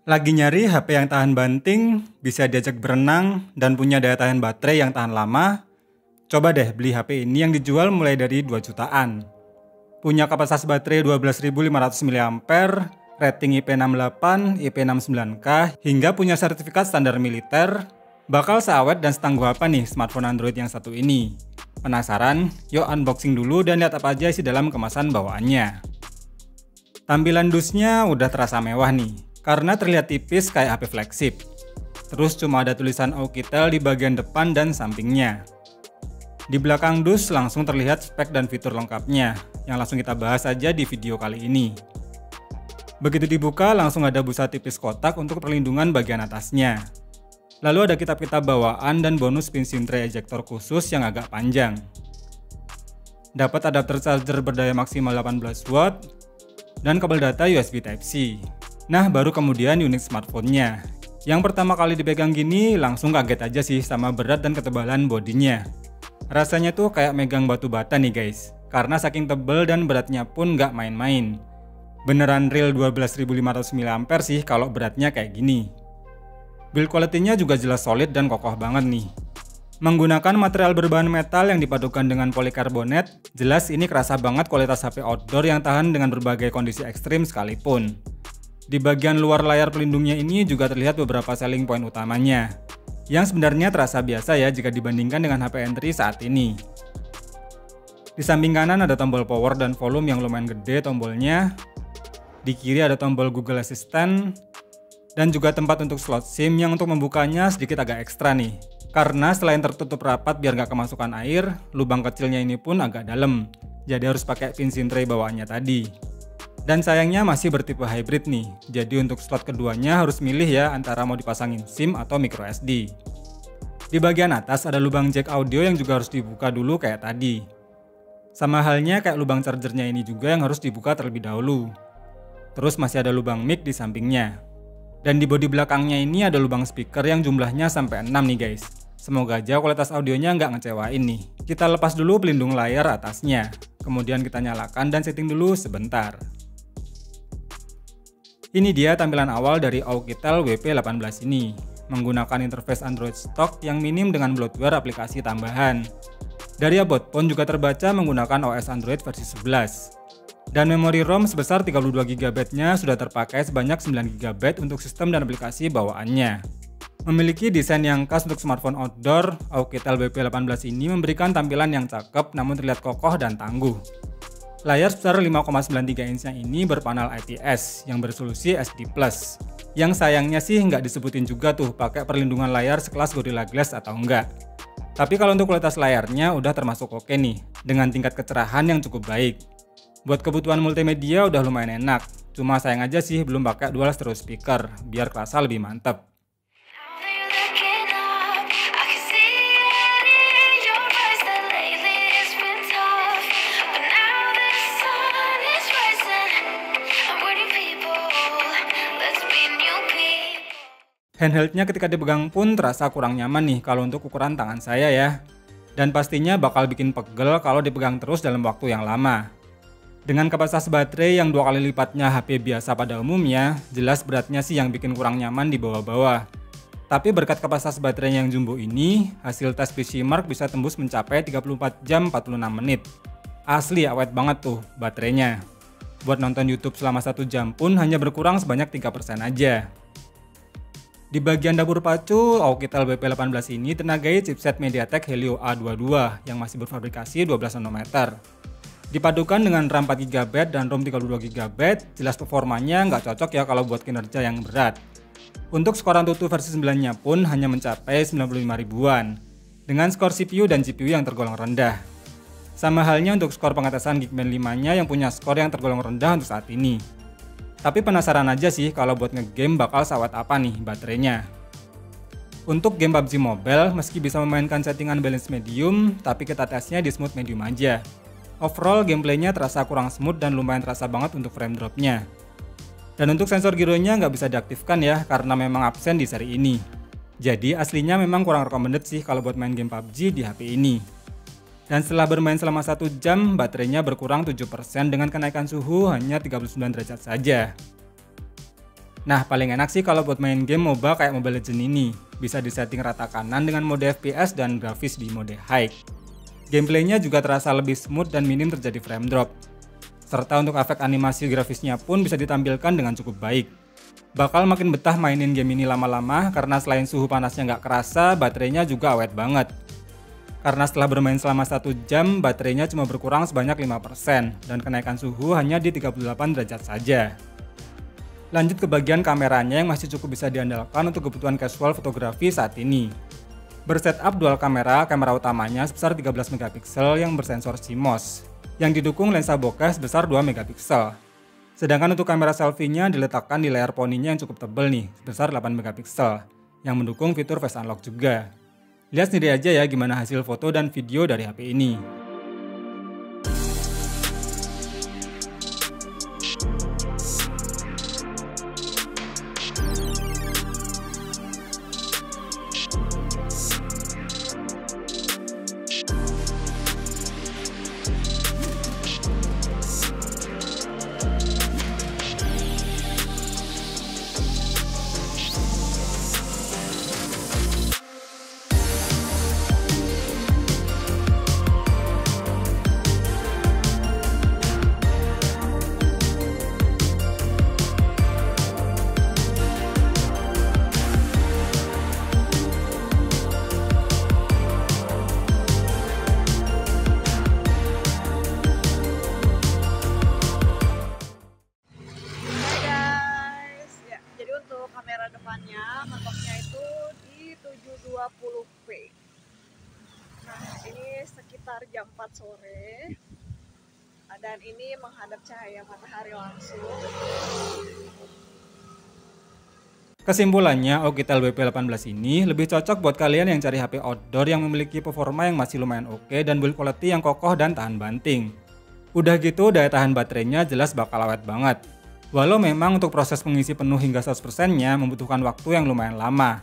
Lagi nyari HP yang tahan banting, bisa diajak berenang, dan punya daya tahan baterai yang tahan lama? Coba deh beli HP ini yang dijual mulai dari 2 jutaan. Punya kapasitas baterai 12.500 mAh, rating IP68, IP69K, hingga punya sertifikat standar militer. Bakal seawet dan setangguh apa nih smartphone Android yang satu ini? Penasaran? Yuk unboxing dulu dan lihat apa aja isi dalam kemasan bawaannya. Tampilan dusnya udah terasa mewah nih, karena terlihat tipis kayak HP flagship. Terus cuma ada tulisan Oukitel di bagian depan dan sampingnya. Di belakang dus langsung terlihat spek dan fitur lengkapnya, yang langsung kita bahas aja di video kali ini. Begitu dibuka langsung ada busa tipis kotak untuk perlindungan bagian atasnya. Lalu ada kitab-kitab bawaan dan bonus pin SIM tray ejector khusus yang agak panjang. Dapat adapter charger berdaya maksimal 18 watt dan kabel data USB Type-C. Nah, baru kemudian unit smartphone-nya. Yang pertama kali dipegang gini, langsung kaget aja sih sama berat dan ketebalan bodinya. Rasanya tuh kayak megang batu bata nih guys, karena saking tebel dan beratnya pun nggak main-main. Beneran real 12.500 mAh sih kalau beratnya kayak gini. Build quality-nya juga jelas solid dan kokoh banget nih. Menggunakan material berbahan metal yang dipadukan dengan polikarbonat, jelas ini kerasa banget kualitas HP outdoor yang tahan dengan berbagai kondisi ekstrim sekalipun. Di bagian luar layar pelindungnya ini juga terlihat beberapa selling point utamanya, yang sebenarnya terasa biasa ya jika dibandingkan dengan HP entry saat ini. Di samping kanan ada tombol power dan volume yang lumayan gede tombolnya. Di kiri ada tombol Google Assistant, dan juga tempat untuk slot SIM yang untuk membukanya sedikit agak ekstra nih. Karena selain tertutup rapat biar nggak kemasukan air, lubang kecilnya ini pun agak dalam. Jadi harus pakai pin SIM tray bawaannya tadi. Dan sayangnya masih bertipe hybrid nih. Jadi untuk slot keduanya harus milih ya antara mau dipasangin SIM atau microSD. Di bagian atas ada lubang jack audio yang juga harus dibuka dulu kayak tadi. Sama halnya kayak lubang chargernya ini juga yang harus dibuka terlebih dahulu. Terus masih ada lubang mic di sampingnya. Dan di bodi belakangnya ini ada lubang speaker yang jumlahnya sampai 6 nih guys. Semoga aja kualitas audionya nggak ngecewain nih. Kita lepas dulu pelindung layar atasnya. Kemudian kita nyalakan dan setting dulu sebentar. Ini dia tampilan awal dari Oukitel WP18 ini. Menggunakan interface Android stock yang minim dengan bloatware aplikasi tambahan. Dari about phone juga terbaca menggunakan OS Android versi 11. Dan memori ROM sebesar 32GB-nya sudah terpakai sebanyak 9GB untuk sistem dan aplikasi bawaannya. Memiliki desain yang khas untuk smartphone outdoor, Oukitel WP18 ini memberikan tampilan yang cakep namun terlihat kokoh dan tangguh. Layar sebesar 5,93 inch ini berpanel IPS yang beresolusi SD+. Yang sayangnya sih nggak disebutin juga tuh pakai perlindungan layar sekelas Gorilla Glass atau enggak. Tapi kalau untuk kualitas layarnya udah termasuk oke nih, dengan tingkat kecerahan yang cukup baik. Buat kebutuhan multimedia udah lumayan enak, cuma sayang aja sih belum pakai dual stereo speaker, biar kerasa lebih mantep. Handheldnya ketika dipegang pun terasa kurang nyaman nih kalau untuk ukuran tangan saya ya. Dan pastinya bakal bikin pegel kalau dipegang terus dalam waktu yang lama. Dengan kapasitas baterai yang 2 kali lipatnya HP biasa pada umumnya, jelas beratnya sih yang bikin kurang nyaman di bawah-bawah. Tapi berkat kapasitas baterai yang jumbo ini, hasil tes PC Mark bisa tembus mencapai 34 jam 46 menit. Asli awet banget tuh baterainya. Buat nonton YouTube selama 1 jam pun hanya berkurang sebanyak 3% aja. Di bagian dapur pacu, Oukitel WP18 ini tenagai chipset MediaTek Helio A22 yang masih berfabrikasi 12 nanometer. Dipadukan dengan RAM 4GB dan ROM 32GB, jelas performanya nggak cocok ya kalau buat kinerja yang berat. Untuk skor AnTuTu versi 9-nya pun hanya mencapai 95 ribuan, dengan skor CPU dan GPU yang tergolong rendah. Sama halnya untuk skor pengetesan Geekbench 5-nya yang punya skor yang tergolong rendah untuk saat ini. Tapi penasaran aja sih kalau buat ngegame bakal sawat apa nih baterainya. Untuk game PUBG Mobile, meski bisa memainkan settingan balance medium, tapi kita tesnya di smooth medium aja. Overall gameplaynya terasa kurang smooth dan lumayan terasa banget untuk frame dropnya. Dan untuk sensor gyronya nggak bisa diaktifkan ya karena memang absen di seri ini. Jadi aslinya memang kurang recommended sih kalau buat main game PUBG di HP ini. Dan setelah bermain selama 1 jam, baterainya berkurang 7% dengan kenaikan suhu hanya 39 derajat saja. Nah, paling enak sih kalau buat main game MOBA kayak Mobile Legends ini. Bisa disetting rata kanan dengan mode FPS dan grafis di mode high. Gameplaynya juga terasa lebih smooth dan minim terjadi frame drop. Serta untuk efek animasi grafisnya pun bisa ditampilkan dengan cukup baik. Bakal makin betah mainin game ini lama-lama karena selain suhu panasnya nggak kerasa, baterainya juga awet banget. Karena setelah bermain selama 1 jam, baterainya cuma berkurang sebanyak 5% dan kenaikan suhu hanya di 38 derajat saja. Lanjut ke bagian kameranya yang masih cukup bisa diandalkan untuk kebutuhan casual fotografi saat ini. Bersetup dual kamera utamanya sebesar 13 megapiksel yang bersensor CMOS, yang didukung lensa bokeh sebesar 2 megapiksel. Sedangkan untuk kamera selfie-nya diletakkan di layar poninya yang cukup tebal nih, sebesar 8 megapiksel, yang mendukung fitur face unlock juga. Lihat sendiri aja ya gimana hasil foto dan video dari HP ini. Kamera depannya mentoknya itu di 720p. Nah, ini sekitar jam 4 sore dan ini menghadap cahaya matahari langsung. Kesimpulannya, Oukitel WP18 ini lebih cocok buat kalian yang cari HP outdoor yang memiliki performa yang masih lumayan oke dan build quality yang kokoh dan tahan banting. Udah gitu, daya tahan baterainya jelas bakal awet banget. Walau memang untuk proses pengisi penuh hingga 100%-nya membutuhkan waktu yang lumayan lama.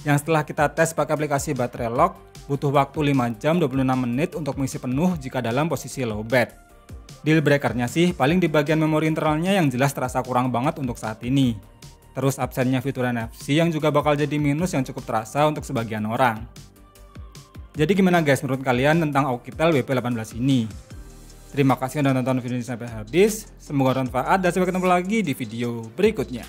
Yang setelah kita tes pakai aplikasi baterai lock, butuh waktu 5 jam 26 menit untuk mengisi penuh jika dalam posisi low bat. Deal breaker-nya sih paling di bagian memori internalnya yang jelas terasa kurang banget untuk saat ini. Terus absennya fitur NFC yang juga bakal jadi minus yang cukup terasa untuk sebagian orang. Jadi gimana guys menurut kalian tentang Oukitel WP18 ini? Terima kasih sudah nonton video ini sampai habis, semoga bermanfaat dan sampai ketemu lagi di video berikutnya.